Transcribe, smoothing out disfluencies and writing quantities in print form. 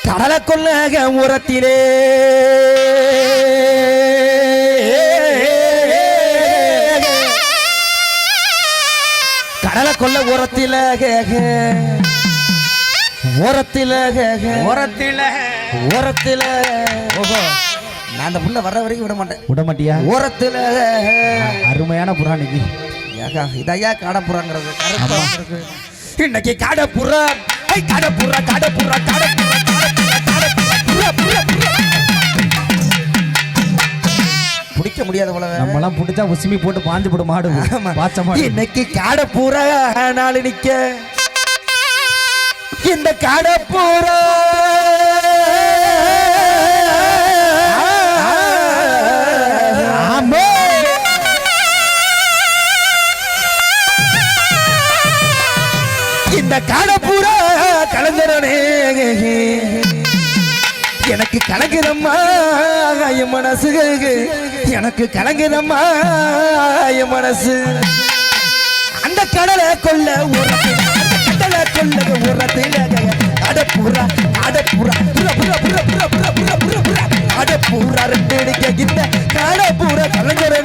கடலை கொள்ள உரத்திலே கடலை கொள்ள உரத்தில ஓரத்தில ஓஹோ நான் அந்த புள்ள வர்ற வரைக்கும் விட மாட்டியா ஓரத்தில அருமையான புறாணிக்கு இதையா காடப்புறாங்கிறது இன்னைக்கு காடப்புறா காடப்புறா காடப்புறா காடப்புறா பிடிக்க முடியாத போல நம்மலாம் பிடிச்சா உசுமி போட்டு பாஞ்சு போட்டு மாடு பாச்சமா இன்னைக்கு காடப்புறா நாளு நிக்க இந்த காடப்புறா இந்த காடப்புறா கலந்துறனே எனக்கு கலங்குதம்மா என் மனசு எனக்கு கலங்குதம்மா என் மனசு அந்த கடலை கொள்ள கடலை கொள்ள உரத்தில அடப்புறா அடப்புறா அடப்புறா ரெண்டு அடிக்க இந்த காடப்புறா கலங்குற